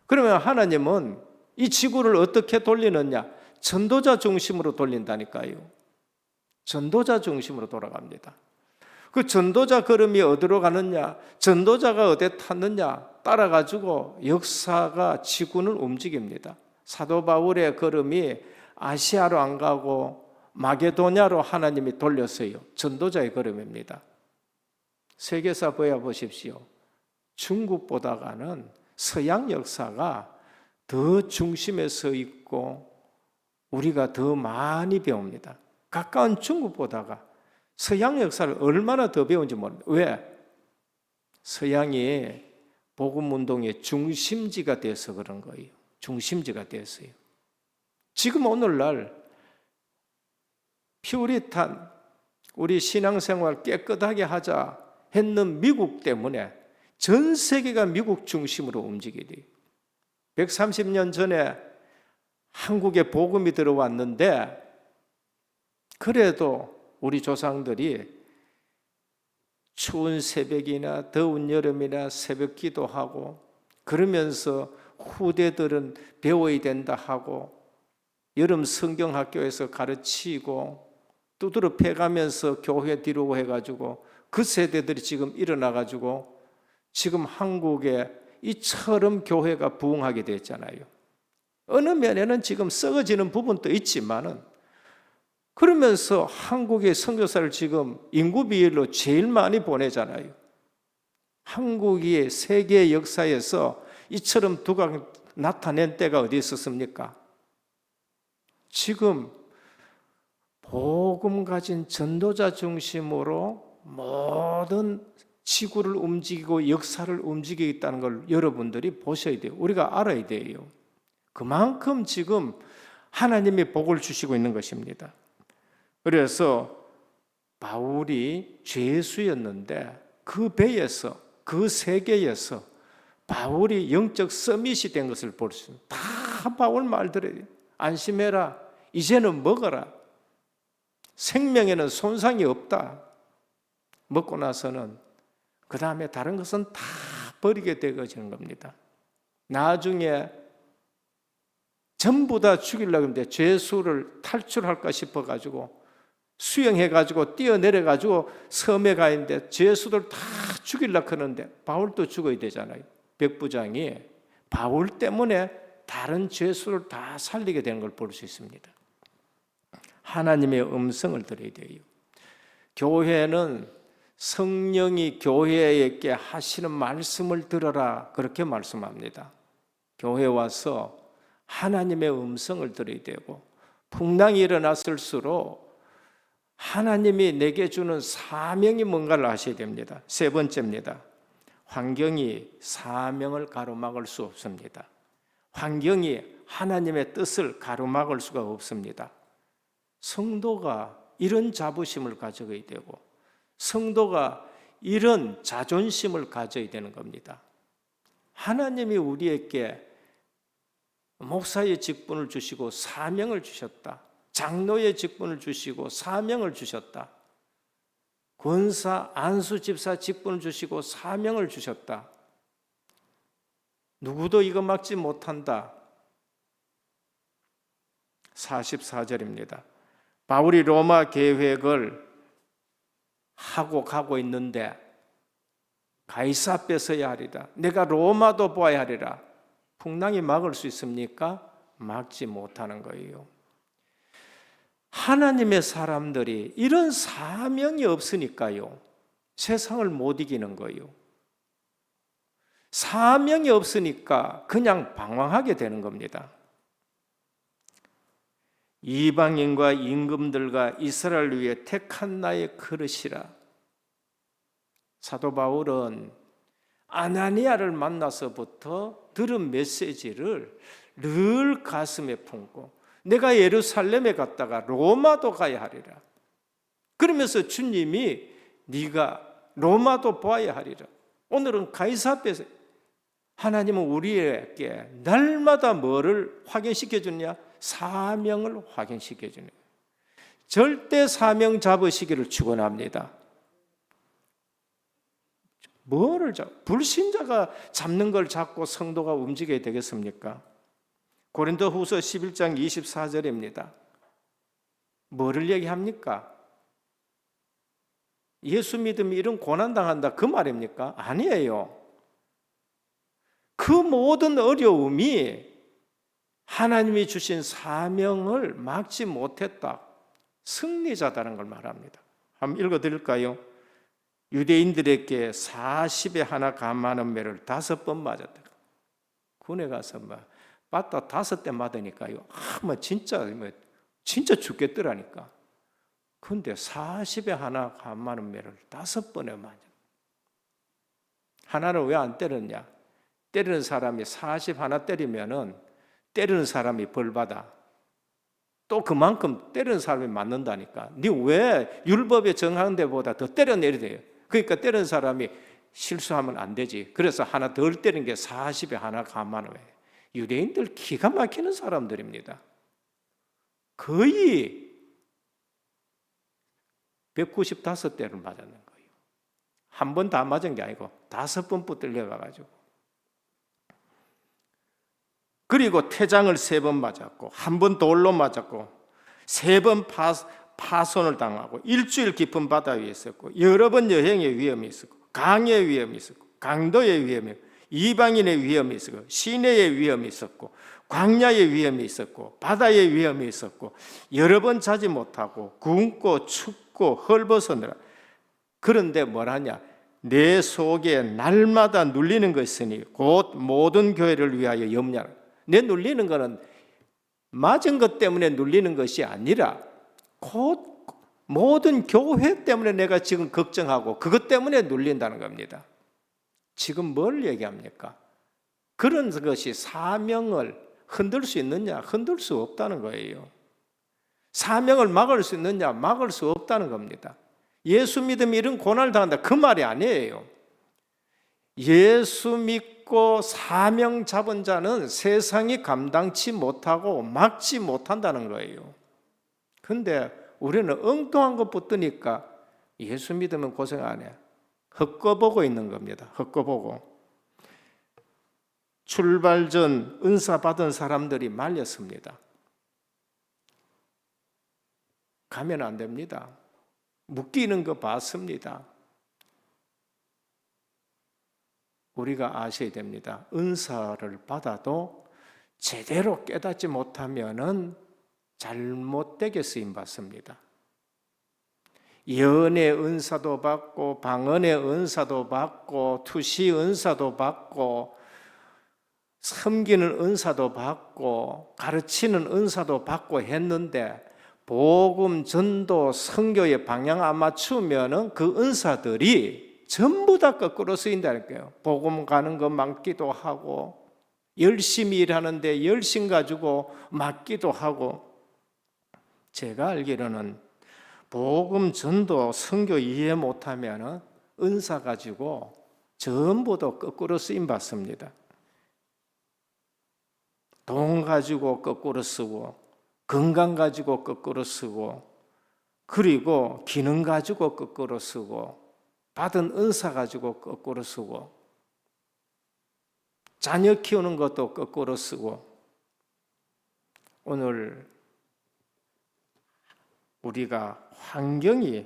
그러면 하나님은 이 지구를 어떻게 돌리느냐? 전도자 중심으로 돌린다니까요. 전도자 중심으로 돌아갑니다. 그 전도자 걸음이 어디로 가느냐? 전도자가 어디에 탔느냐? 따라가지고 역사가 지구를 움직입니다. 사도 바울의 걸음이 아시아로 안 가고 마게도냐로 하나님이 돌렸어요. 전도자의 걸음입니다. 세계사 보십시오. 중국보다는 서양 역사가 더 중심에 서 있고 우리가 더 많이 배웁니다. 가까운 중국보다가 서양 역사를 얼마나 더 배운지 모릅니다. 왜? 서양이 복음운동의 중심지가 돼서 그런 거예요. 중심지가 됐어요. 지금 오늘날 퓨리탄, 우리 신앙생활 깨끗하게 하자 했는 미국 때문에 전 세계가 미국 중심으로 움직이게 돼요. 130년 전에 한국에 복음이 들어왔는데 그래도 우리 조상들이 추운 새벽이나 더운 여름이나 새벽 기도하고 그러면서 후대들은 배워야 된다 하고 여름 성경학교에서 가르치고 두드러 패가면서 교회 뒤로 해가지고 그 세대들이 지금 일어나가지고 지금 한국에 이처럼 교회가 부흥하게 됐잖아요. 어느 면에는 지금 썩어지는 부분도 있지만은 그러면서 한국의 선교사를 지금 인구 비율로 제일 많이 보내잖아요. 한국이 세계 역사에서 이처럼 두각 나타낸 때가 어디 있었습니까? 지금 복음 가진 전도자 중심으로 모든 지구를 움직이고 역사를 움직이고 있다는 걸 여러분들이 보셔야 돼요. 우리가 알아야 돼요. 그만큼 지금 하나님이 복을 주시고 있는 것입니다. 그래서 바울이 죄수였는데 그 배에서, 그 세계에서 바울이 영적 서밋이 된 것을 볼 수 있습니다. 다 바울 말들이에요. 안심해라. 이제는 먹어라. 생명에는 손상이 없다. 먹고 나서는 그 다음에 다른 것은 다 버리게 되어지는 겁니다. 나중에 전부 다 죽이려고 했는데 죄수를 탈출할까 싶어가지고 수영해가지고 뛰어내려가지고 섬에 가 있는데 죄수들 다 죽이려고 하는데 바울도 죽어야 되잖아요. 백부장이 바울 때문에 다른 죄수를 다 살리게 되는 걸 볼 수 있습니다. 하나님의 음성을 들어야 돼요. 교회는 성령이 교회에게 하시는 말씀을 들어라 그렇게 말씀합니다. 교회 와서 하나님의 음성을 들어야 되고 풍랑이 일어났을수록 하나님이 내게 주는 사명이 뭔가를 아셔야 됩니다. 세 번째입니다. 환경이 사명을 가로막을 수 없습니다. 환경이 하나님의 뜻을 가로막을 수가 없습니다. 성도가 이런 자부심을 가져야 되고 성도가 이런 자존심을 가져야 되는 겁니다. 하나님이 우리에게 목사의 직분을 주시고 사명을 주셨다. 장로의 직분을 주시고 사명을 주셨다. 권사, 안수 집사 직분을 주시고 사명을 주셨다. 누구도 이거 막지 못한다. 44절입니다. 바울이 로마 계획을 하고 가고 있는데 가이사 뺏어야 하리라. 내가 로마도 보아야 하리라. 풍랑이 막을 수 있습니까? 막지 못하는 거예요. 하나님의 사람들이 이런 사명이 없으니까요. 세상을 못 이기는 거예요. 사명이 없으니까 그냥 방황하게 되는 겁니다. 이방인과 임금들과 이스라엘을 위해 택한 나의 그릇이라. 사도 바울은 아나니아를 만나서부터 들은 메시지를 늘 가슴에 품고 내가 예루살렘에 갔다가 로마도 가야 하리라. 그러면서 주님이 네가 로마도 보아야 하리라. 오늘은 가이사 앞에서 하나님은 우리에게 날마다 뭐를 확인시켜 주느냐? 사명을 확인시켜 주는 거예요. 절대 사명 잡으시기를 축원합니다. 뭐를 불신자가 잡는 걸 잡고 성도가 움직여야 되겠습니까? 고린도후서 11장 24절입니다. 뭐를 얘기합니까? 예수 믿으면 이런 고난당한다 그 말입니까? 아니에요. 그 모든 어려움이 하나님이 주신 사명을 막지 못했다. 승리자다는 걸 말합니다. 한번 읽어드릴까요? 유대인들에게 40에 하나 감하는 매를 5번 맞았다. 군에 가서 맞다 5대 맞으니까요. 진짜 죽겠더라니까. 근데 40에 하나 감하는 매를 5번에 맞아. 하나를 왜 안 때렸냐? 때리는 사람이 40 하나 때리면은 때리는 사람이 벌 받아. 또 그만큼 때리는 사람이 맞는다니까. 네 왜 율법에 정한 데보다 더 때려내야 돼요? 그러니까 때리는 사람이 실수하면 안 되지. 그래서 하나 덜 때리는 게 40에 하나 감하는 거예요. 유대인들 기가 막히는 사람들입니다. 거의 195대를 맞았는 거예요. 한 번 다 맞은 게 아니고 5번 붙들려가지고. 그리고 태장을 3번 맞았고, 한 번 돌로 맞았고, 3번 파손을 당하고, 일주일 깊은 바다 위에 있었고, 여러 번 여행의 위험이 있었고, 강의 위험이 있었고, 강도의 위험이 있었고, 이방인의 위험이 있었고 시내의 위험이 있었고 광야의 위험이 있었고 바다의 위험이 있었고 여러 번 자지 못하고 굶고 춥고 헐벗어느라. 그런데 뭐라냐? 내 속에 날마다 눌리는 것이니 곧 모든 교회를 위하여 염려하라. 내 눌리는 것은 맞은 것 때문에 눌리는 것이 아니라 곧 모든 교회 때문에 내가 지금 걱정하고 그것 때문에 눌린다는 겁니다. 지금 뭘 얘기합니까? 그런 것이 사명을 흔들 수 있느냐? 흔들 수 없다는 거예요. 사명을 막을 수 있느냐? 막을 수 없다는 겁니다. 예수 믿으면 이런 고난을 당한다, 그 말이 아니에요. 예수 믿고 사명 잡은 자는 세상이 감당치 못하고 막지 못한다는 거예요. 그런데 우리는 엉뚱한 것 붙으니까 예수 믿으면 고생 안 해. 헛거보고 있는 겁니다. 헛거보고. 출발 전 은사 받은 사람들이 말렸습니다. 가면 안 됩니다. 묶이는 거 봤습니다. 우리가 아셔야 됩니다. 은사를 받아도 제대로 깨닫지 못하면은 잘못되게 쓰임 받습니다. 예언의 은사도 받고 방언의 은사도 받고 투시 은사도 받고 섬기는 은사도 받고 가르치는 은사도 받고 했는데 복음 전도 선교의 방향 안 맞추면은 그 은사들이 전부 다 거꾸로 쓰인다니까요. 복음 가는 거 막기도 하고 열심히 일하는데 열심 가지고 막기도 하고. 제가 알기로는 복음 전도 선교 이해 못하면은 은사 가지고 전부 다 거꾸로 쓰임 받습니다. 돈 가지고 거꾸로 쓰고 건강 가지고 거꾸로 쓰고 그리고 기능 가지고 거꾸로 쓰고 받은 은사 가지고 거꾸로 쓰고 자녀 키우는 것도 거꾸로 쓰고. 오늘 우리가 환경이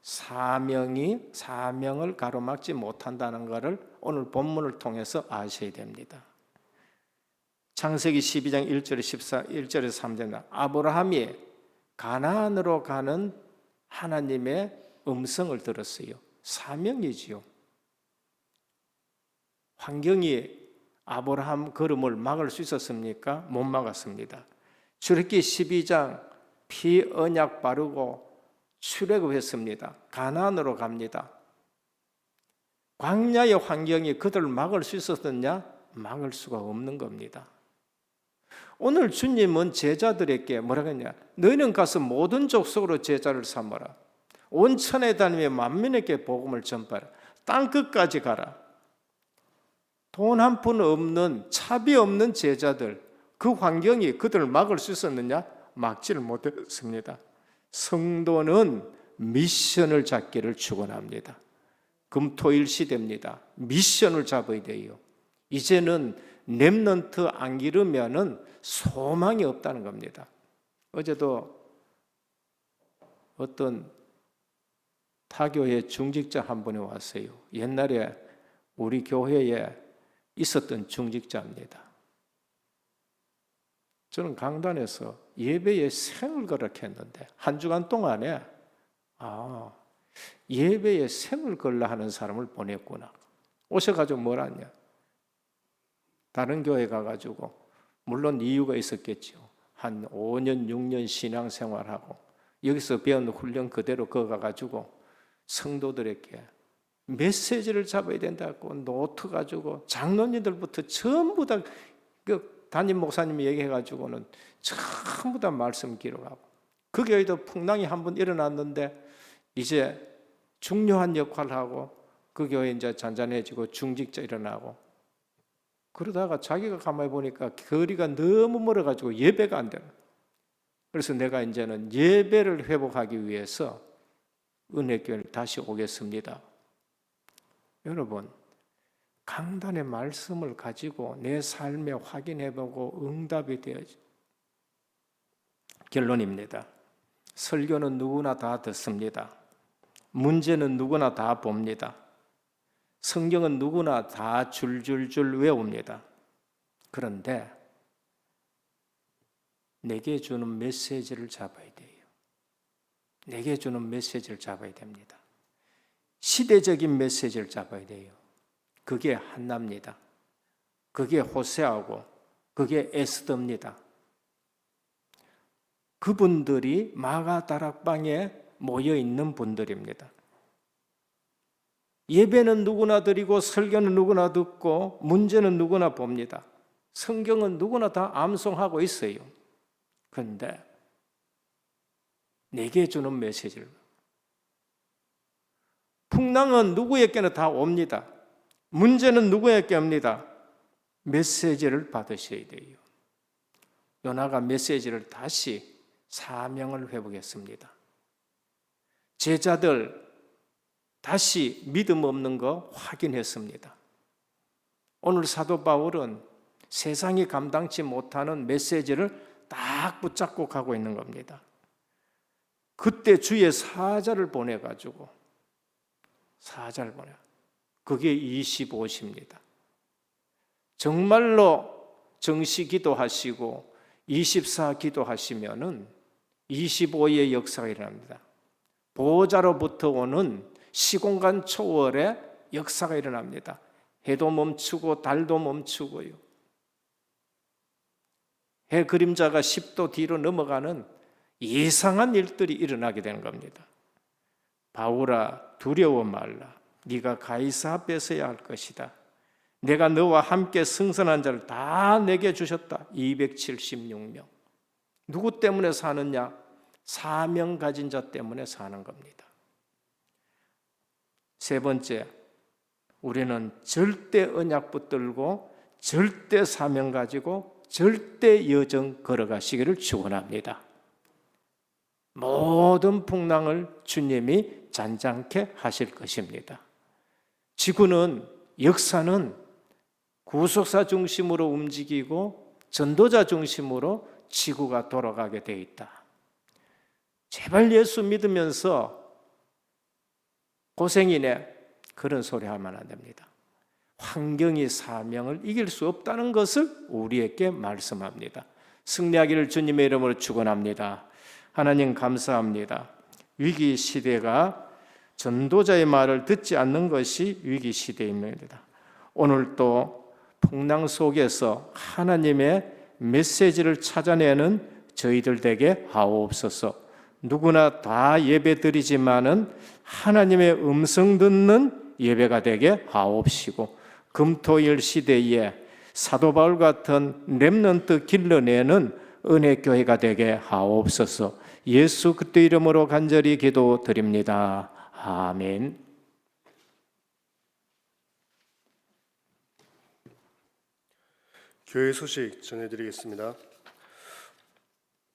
사명을 가로막지 못한다는 것을 오늘 본문을 통해서 아셔야 됩니다. 창세기 12장 1절에 1절에서 3절에 아브라함이 가나안으로 가는 하나님의 음성을 들었어요. 사명이지요. 환경이 아브라함 걸음을 막을 수 있었습니까? 못 막았습니다. 출애굽기 12장 피 언약 바르고 출애굽했습니다. 가나안으로 갑니다. 광야의 환경이 그들을 막을 수 있었느냐? 막을 수가 없는 겁니다. 오늘 주님은 제자들에게 뭐라고 했냐? 너희는 가서 모든 족속으로 제자를 삼아라. 온 천에 다니며 만민에게 복음을 전파하라. 땅끝까지 가라. 돈 한 푼 없는 차비 없는 제자들, 그 환경이 그들을 막을 수 있었느냐? 막지를 못했습니다. 성도는 미션을 잡기를 축원합니다. 금토일 시대입니다. 미션을 잡아야 돼요. 이제는 렘넌트 안 기르면은 소망이 없다는 겁니다. 어제도 어떤 타교회 중직자 한 분이 왔어요. 옛날에 우리 교회에 있었던 중직자입니다. 저는 강단에서 예배에 생을 거룩했는데 한 주간 동안에 예배에 생을 걸라 하는 사람을 보냈구나. 오셔가지고 뭘 하냐? 다른 교회 가가지고 물론 이유가 있었겠죠. 한 5년 6년 신앙생활하고 여기서 배운 훈련 그대로 그거 가가지고 성도들에게 메시지를 잡아야 된다고 노트 가지고 장로님들부터 전부 다 그 담임 목사님이 얘기해가지고는 전부 다 말씀 기록하고 그 교회도 풍랑이 한 번 일어났는데 이제 중요한 역할을 하고 그 교회 이제 잔잔해지고 중직자 일어나고 그러다가 자기가 가만히 보니까 거리가 너무 멀어가지고 예배가 안 되는. 그래서 내가 이제는 예배를 회복하기 위해서 은혜교회를 다시 오겠습니다. 여러분, 강단의 말씀을 가지고 내 삶에 확인해보고 응답이 되어야지. 결론입니다. 설교는 누구나 다 듣습니다. 문제는 누구나 다 봅니다. 성경은 누구나 다 줄줄줄 외웁니다. 그런데 내게 주는 메시지를 잡아야 돼요. 내게 주는 메시지를 잡아야 됩니다. 시대적인 메시지를 잡아야 돼요. 그게 한나입니다. 그게 호세아고 그게 에스더입니다. 그분들이 마가 다락방에 모여 있는 분들입니다. 예배는 누구나 드리고 설교는 누구나 듣고 문제는 누구나 봅니다. 성경은 누구나 다 암송하고 있어요. 그런데 내게 주는 메시지를, 풍랑은 누구에게나 다 옵니다. 문제는 누구에게 옵니다. 메시지를 받으셔야 돼요. 요나가 메시지를 다시 사명을 회복했습니다. 제자들 다시 믿음 없는 거 확인했습니다. 오늘 사도 바울은 세상이 감당치 못하는 메시지를 딱 붙잡고 가고 있는 겁니다. 그때 주의 사자를 보내가지고 그게 25시입니다. 정말로 정시 기도하시고 24 기도하시면은 25의 역사가 일어납니다. 보호자로부터 오는 시공간 초월의 역사가 일어납니다. 해도 멈추고 달도 멈추고요. 해 그림자가 10도 뒤로 넘어가는 이상한 일들이 일어나게 되는 겁니다. 바울아 두려워 말라. 네가 가이사 앞에 서야 할 것이다. 내가 너와 함께 승선한 자를 다 내게 주셨다. 276명. 누구 때문에 사느냐? 사명 가진 자 때문에 사는 겁니다. 세 번째, 우리는 절대 언약 붙들고 절대 사명 가지고 절대 여정 걸어가시기를 축원합니다. 모든 풍랑을 주님이 잔잔케 하실 것입니다. 지구는, 역사는 구속사 중심으로 움직이고 전도자 중심으로 지구가 돌아가게 돼 있다. 제발 예수 믿으면서 고생이네 그런 소리 하면 안 됩니다. 환경이 사명을 이길 수 없다는 것을 우리에게 말씀합니다. 승리하기를 주님의 이름으로 축원합니다. 하나님 감사합니다. 위기 시대가 전도자의 말을 듣지 않는 것이 위기 시대입니다. 오늘 또 풍랑 속에서 하나님의 메시지를 찾아내는 저희들 되게 하옵소서. 누구나 다 예배 드리지만은 하나님의 음성 듣는 예배가 되게 하옵시고, 금토일 시대에 사도 바울 같은 렘넌트 길러내는 은혜교회가 되게 하옵소서. 예수 그리스도 이름으로 간절히 기도드립니다. 아멘. 교회 소식 전해드리겠습니다.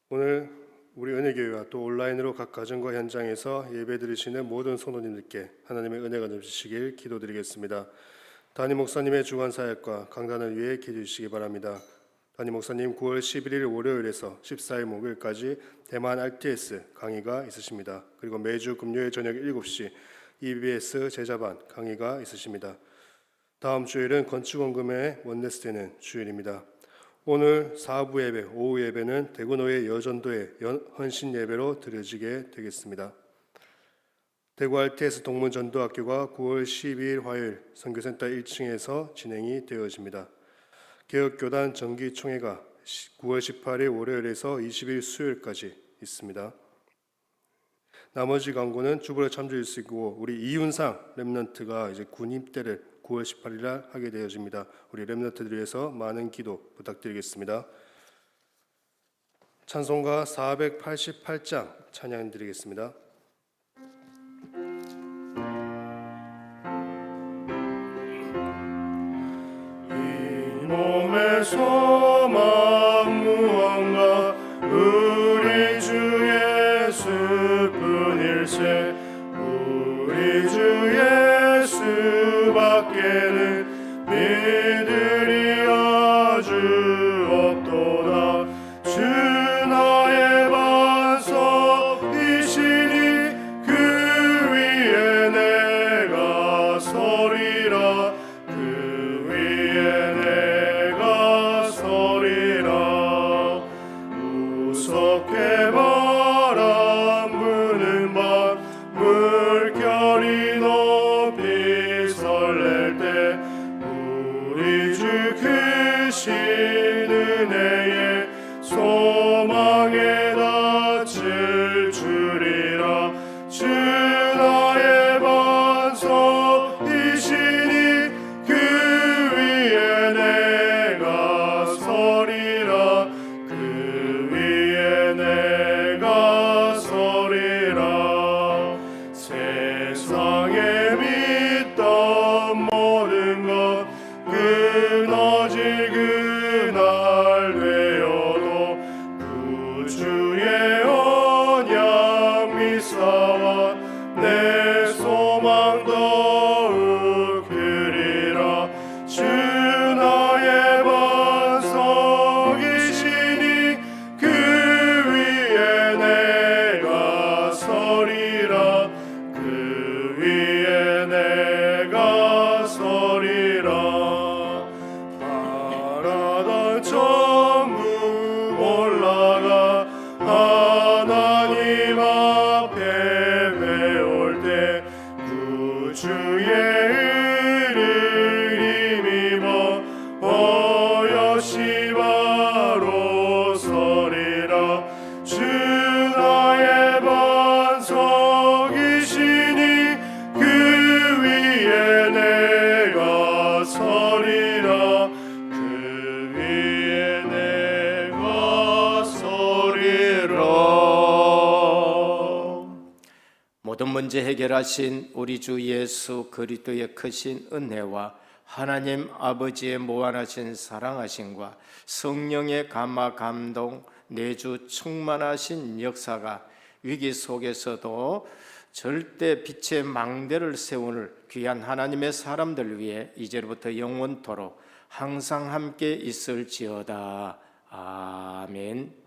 오늘 우리 은혜교회와 또 온라인으로 각 가정과 현장에서 예배 드리시는 모든 성도님들께 하나님의 은혜가 넘치시길 기도드리겠습니다. 담임 목사님의 주간 사역과 강단을 위해 기도해 주시기 바랍니다. 담임 목사님 9월 11일 월요일에서 14일 목요일까지 대만 RTS 강의가 있으십니다. 그리고 매주 금요일 저녁 7시 EBS 제자반 강의가 있으십니다. 다음 주일은 건축원금의 원네스 되는 주일입니다. 오늘 4부 예배, 오후 예배는 대구노예 여전도의 헌신 예배로 드려지게 되겠습니다. 대구 RTS 동문전도학교가 9월 12일 화요일 선교센터 1층에서 진행이 되어집니다. 개혁교단 정기총회가 9월 18일 월요일에서 20일 수요일까지 있습니다. 나머지 광고는 주보에 참조해 주시고, 우리 이윤상 렘넌트가 이제 군 입대를 9월 18일 날 하게 되어집니다. 우리 렘넌트들 위해서 많은 기도 부탁드리겠습니다. 찬송가 488장 찬양 드리겠습니다. 이 몸의 소망 무언가 우리 주 예수뿐일세. 우리 주 예수밖에는 믿으리 아주 없도다. 주 나의 반석이시니 그 위에 내가 서리라. 더욱 크리라. 주 나의 반석이시니 그 위에 내가 서리라. 그 위에 내가 서리라. 바라던 천국 올라가 하나님 앞에 배울 때 구주의 은혜를 힘입어 여시바로 서리라. 주 나의 반석이시니 그 위에 내가 서리라. 그 위에 내가 서리라. 모든 문제 해결하신 우리 주 예수 그리스도의 크신 은혜와 하나님 아버지의 무한하신 사랑하심과 성령의 감화 감동 내주 충만하신 역사가 위기 속에서도 절대 빛의 망대를 세우는 귀한 하나님의 사람들 위해 이제부터 영원토록 항상 함께 있을지어다. 아멘.